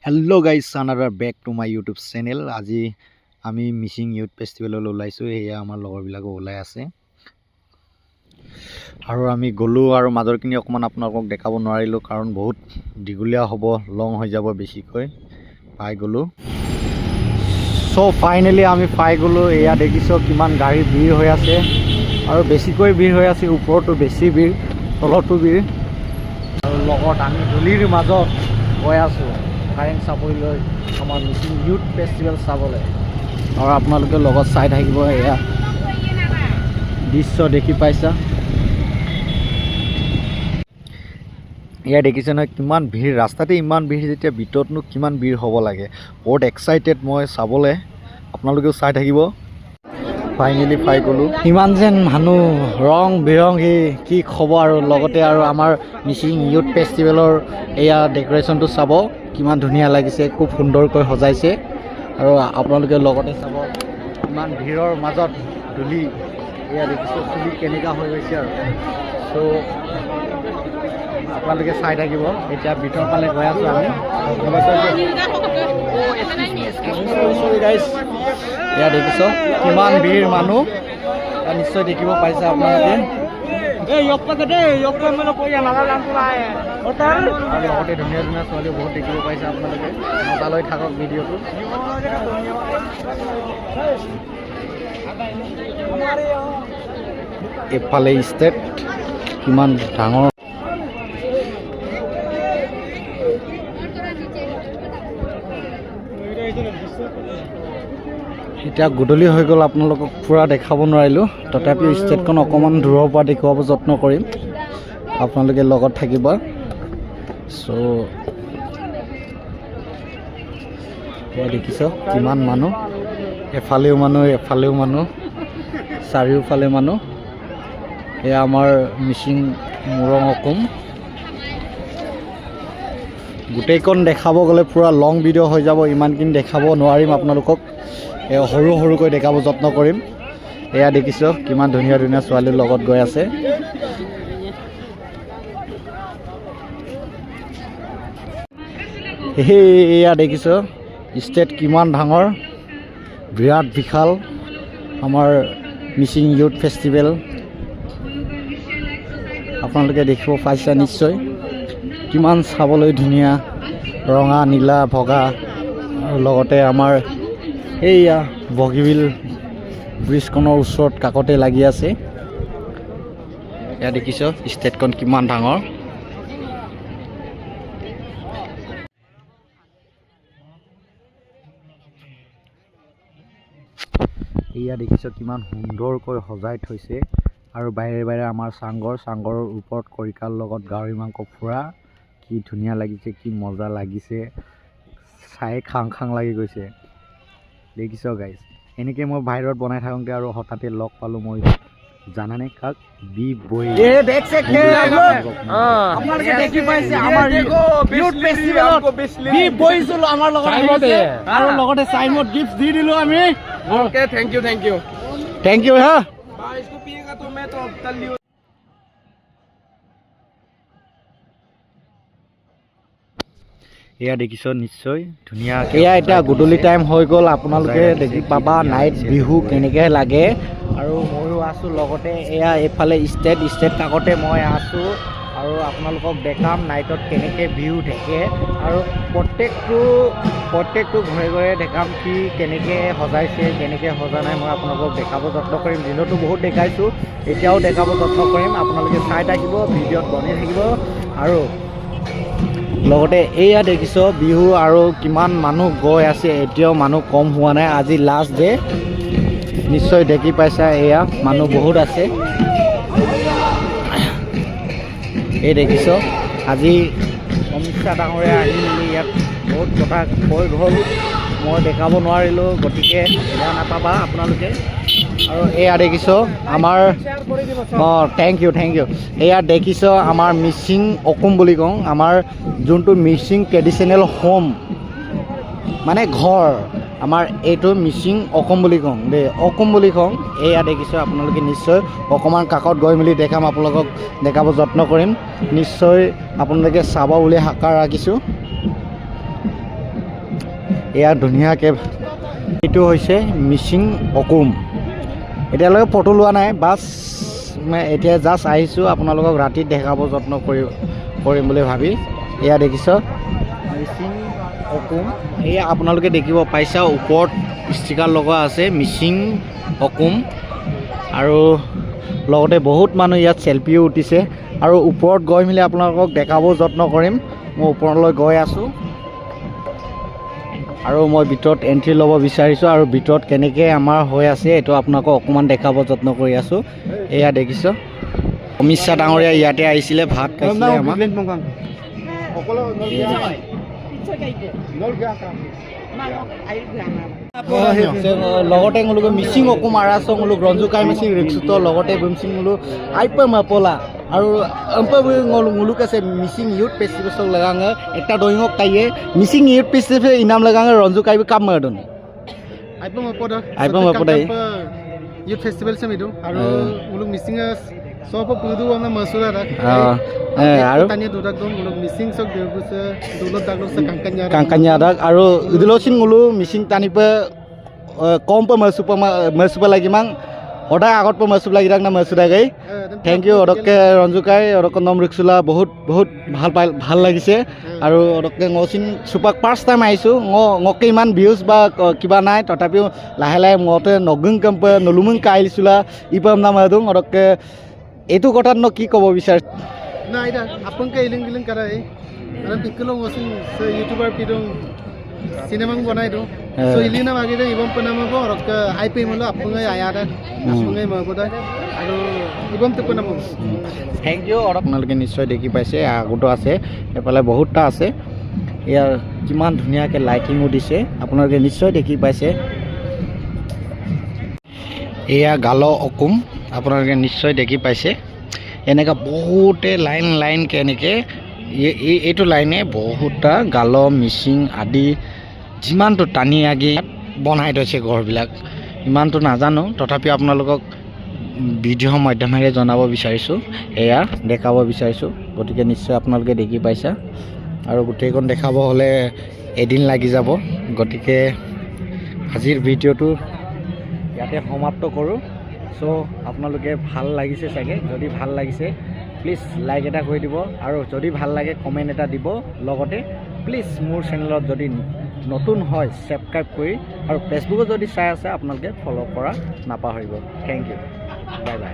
Hello' guys another back to my YouTube channel. আজি আমি Mising youth ফেষ্টিভেললৈ ওলাইছোঁ। সেয়া আমাৰ লগৰবিলাকো ওলাই আছে আৰু আমি গ'লোঁ আৰু মাজৰখিনি অকণমান আপোনালোকক দেখাব নোৱাৰিলোঁ কাৰণ বহুত দীঘলীয়া হ'ব, লং হৈ যাব বেছিকৈ। পাই গ'লোঁ। চ' ফাইনেলি আমি পাই গ'লোঁ। এয়া দেখিছোঁ কিমান গাড়ী ভিৰ হৈ আছে আৰু বেছিকৈ ভিৰ হৈ আছে। ওপৰতো বেছি ভিৰ, তলতো ভিৰ আৰু লগত আমি ধূলিৰ মাজত গৈ আছোঁ কাৰেণ্ট চাপৰিলৈ আমাৰ মিচিং ইউথ ফেষ্টিভেল চাবলৈ। আৰু আপোনালোকে লগত চাই থাকিব। এয়া দৃশ্য দেখি পাইছা, এয়া দেখিছে নহয় কিমান ভিৰ। ৰাস্তাতে ইমান ভিৰ, যেতিয়া ভিতৰতনো কিমান ভিৰ হ'ব লাগে। বহুত এক্সাইটেড মই চাবলৈ, আপোনালোকেও চাই থাকিব। ফাইনেলি পাই গ'লোঁ। ইমান যেন মানুহ, ৰং বিৰংগী, কি খবৰ। আৰু লগতে আৰু আমাৰ মিচিং ইউথ ফেষ্টিভেলৰ এয়া ডেক'ৰেশ্যনটো চাব, কিমান ধুনীয়া লাগিছে, খুব সুন্দৰকৈ সজাইছে। আৰু আপোনালোকে লগতে চাব ইমান ভিৰৰ মাজত ধূলি, এয়া দেখিছোঁ চুলি কেনেকুৱা হৈ গৈছে। আৰু চ' আপোনালোকে চাই থাকিব। এতিয়া ভিতৰ ফালে গৈ আছোঁ আমি। এয়া দেখিছ কিমান ভিৰ মানুহ, নিশ্চয় দেখিব পাইছে আপোনালোকে। আৰু লগতে ধুনীয়া ধুনীয়া ছোৱালী বহুত দেখিব পাইছে আপোনালোকে। মজালৈ থাকক ভিডিঅ'টো। এইফালে ষ্টেট কিমান ডাঙৰ। এতিয়া গধূলি হৈ গ'ল, আপোনালোকক পূৰা দেখাব নোৱাৰিলোঁ। তথাপিও ষ্টেটখন অকণমান দূৰৰ পৰা দেখুৱাব যত্ন কৰিম, আপোনালোকে লগত থাকিব। চ' এয়া দেখিছ কিমান মানুহ, এফালেও মানুহ এফালেও মানুহ, চাৰিওফালে মানুহ। এয়া আমাৰ মিচিং মুৰং অকোম। গোটেইখন দেখাব গ'লে পূৰা লং ভিডিঅ' হৈ যাব, ইমানখিনি দেখাব নোৱাৰিম আপোনালোকক। সৰু সৰুকৈ দেখাব যত্ন কৰিম। এয়া দেখিছ কিমান ধুনীয়া ধুনীয়া ছোৱালীৰ লগত গৈ আছে। এয়া দেখিছ ষ্টেট কিমান ডাঙৰ, বিৰাট বিশাল আমাৰ মিচিং ইউথ ফেষ্টিভেল। আপোনালোকে দেখিব পাইছে নিশ্চয় কিমান চাবলৈ ধুনীয়া, ৰঙা নীলা বগা। আৰু লগতে আমাৰ এইয়া বগীবিল ব্ৰিজখনৰ ওচৰত কাষতে লাগি আছে। এয়া দেখিছ ষ্টেটখন কিমান ডাঙৰ। এয়া দেখিছ কিমান সুন্দৰকৈ সজাই থৈছে। আৰু বাহিৰে বাহিৰে আমাৰ চাংঘৰৰ ওপৰত খৰিকাৰ লগত গাহৰি মাংস ফুৰা, কি ধুনীয়া লাগিছে, কি মজা লাগিছে, চাই খাং খাং লাগি গৈছে। দেখিছ গাইজ, এনেকৈ মই বাহিৰত বনাই থাকোঁতে আৰু হঠাতে লগ পালোঁ মই, জানানে কাক? বি বই। আৰু লগতে চাইমত গিফ্ট দি দিলোঁ আমি। থেংক ইউ হা। এয়া দেখিছ নিশ্চয় ধুনীয়া। এয়া এতিয়া গধূলি টাইম হৈ গ'ল, আপোনালোকে দেখি পাবা নাইট বিহু কেনেকৈ লাগে। আৰু ময়ো আছোঁ লগতে। এয়া এইফালে ষ্টেট কাষতে মই আছোঁ আৰু আপোনালোকক দেখাম নাইটত কেনেকৈ বিহু থাকে। আৰু প্ৰত্যেকটো ঘৰে ঘৰে দেখাম কি কেনেকৈ সজাইছে, কেনেকৈ সজা নাই মই আপোনালোকক দেখাব যত্ন কৰিম। দিনতো বহুত দেখাইছোঁ, এতিয়াও দেখাব যত্ন কৰিম। আপোনালোকে চাই থাকিব, ভিডিঅ'ত বনি থাকিব। আৰু লগতে এয়া দেখিছ বিহু আৰু কিমান মানুহ গৈ আছে, এতিয়াও মানুহ কম হোৱা নাই। আজি লাষ্ট ডে, নিশ্চয় দেখি পাইছা। এয়া মানুহ বহুত আছে। এই দেখিছ আজি অমিতা ডাঙৰে আহি মেলি ইয়াত বহুত কথা কৈ গ'ল, মই দেখাব নোৱাৰিলোঁ, গতিকে বেয়া নাপাবা আপোনালোকে। আৰু এয়া দেখিছ আমাৰ থেংক ইউ। এয়া দেখিছ আমাৰ মিচিং অকোম বুলি কওঁ, আমাৰ যোনটো মিচিং ট্ৰেডিশ্যনেল হোম মানে ঘৰ, আমাৰ এইটো মিচিং অকোম বুলি কওঁ দেই, অকোম বুলি কওঁ। এয়া দেখিছোঁ আপোনালোকে নিশ্চয় অকণমান কাষত গৈ মেলি দেখাম, আপোনালোকক দেখাব যত্ন কৰিম। নিশ্চয় আপোনালোকে চাব বুলি আশা ৰাখিছোঁ। এয়া ধুনীয়াকৈ এইটো হৈছে মিচিং অকুম এতিয়ালৈকে ফটো লোৱা নাই বাছ এতিয়া জাষ্ট আহিছোঁ আপোনালোকক ৰাতি দেখাব যত্ন কৰিম বুলি ভাবি এয়া দেখিছ মিচিং অকুম এয়া আপোনালোকে দেখিব পাইছা ওপৰত ষ্টিকাৰ লগোৱা আছে মিচিং অকুম আৰু লগতে বহুত মানুহ ইয়াত চেলফিও উঠিছে আৰু ওপৰত গৈ মেলি আপোনালোকক দেখাব যত্ন কৰিম মই ওপৰলৈ গৈ আছোঁ আৰু মই ভিতৰত এণ্ট্ৰি ল'ব বিচাৰিছোঁ আৰু ভিতৰত কেনেকৈ আমাৰ হৈ আছে এইটো আপোনালোকক অকণমান দেখাব যত্ন কৰি আছোঁ এয়া দেখিছ অমিত শ্বাহ ডাঙৰীয়া ইয়াতে আহিছিলে ভাত খাইছিলে আমাক লগতে ngulu মিচিং অকুম আৰাছ ngulu ৰঞ্জুকাই মিচিং ৰিক্সুত লগতে বুমচিং ngulu আইপা মাপলা আৰু আম্পা ngulu কাছে মিচিং ইউথ ফেষ্টিভেল লাগাঙে একটা দইঙক কাইয়ে মিচিং ইউথ ফেষ্টিভেল ইনাম লাগাঙে ৰঞ্জুকাই কাম মাৰদন আইপা মাপদা youth festival sem itu aru uluk missing sopo pudu amna masura rak aru tanya dudak dong uluk missing sok derbus dulot daglot se kangkanya dak aru idulosin ngulu missing tanipa kompa masupa lagi mang oda agot pa masup lagi rak na masura gai thank you odokke ranjukai odok nom riksula বহুত ভাল লাগিছে আৰু ওরককে ngsin সুপাক first time আইছো ngকে ইমান views বা কিবা নাই তথাপিও লাহে লাহে মতে নগুং কম্প নলুমুং কাইলছুলা ইপাম নাম আদুং ওরককে এটু কথাত ন কি কব বিচার না এটা আপনকে ইলিং গিলিং করাই আর পিকলো ngsin ইউটিউবার পিডং সিনেমা বনাই দো সো ইলিনা মাগিরে ইবম পনামবো ওরককে আইপি মলো আপনgai আয়াদা আপনgai মাগোদা আৰু ইবম তো পনামবো থ্যাংক ইউ আপোনালোকে নিশ্চয় দেখি পাইছে আগতো আছে এফালে বহুতটা আছে ইয়াৰ কিমান ধুনীয়াকৈ লাইটিঙো দিছে আপোনালোকে নিশ্চয় দেখি পাইছে এয়া গাল অকুম আপোনালোকে নিশ্চয় দেখি পাইছে এনেকুৱা বহুতে লাইনকৈ এনেকৈ এইটো লাইনে বহুতটা গাল মিচিং আদি যিমানটো টানি আগি বনাই থৈছে ঘৰবিলাক ইমানটো নাজানো তথাপিও আপোনালোকক ভিডিঅ' মাধ্যমেৰে জনাব বিচাৰিছোঁ এয়া দেখাব বিচাৰিছোঁ গতিকে নিশ্চয় আপোনালোকে দেখি পাইছা আৰু গোটেইখন দেখাব হ'লে এদিন লাগি যাব গতিকে আজিৰ ভিডিঅ'টো ইয়াতে সমাপ্ত কৰোঁ চ' আপোনালোকে ভাল লাগিছে চাগে যদি ভাল লাগিছে প্লিজ লাইক এটা কৰি দিব আৰু যদি ভাল লাগে কমেণ্ট এটা দিব লগতে প্লিজ মোৰ চেনেলত যদি নতুন হয় ছাবস্ক্ৰাইব কৰি আৰু ফেচবুকত যদি চাই আছে আপোনালোকে ফ'ল' কৰা নাপাহৰিব থেংক ইউ বাই বাই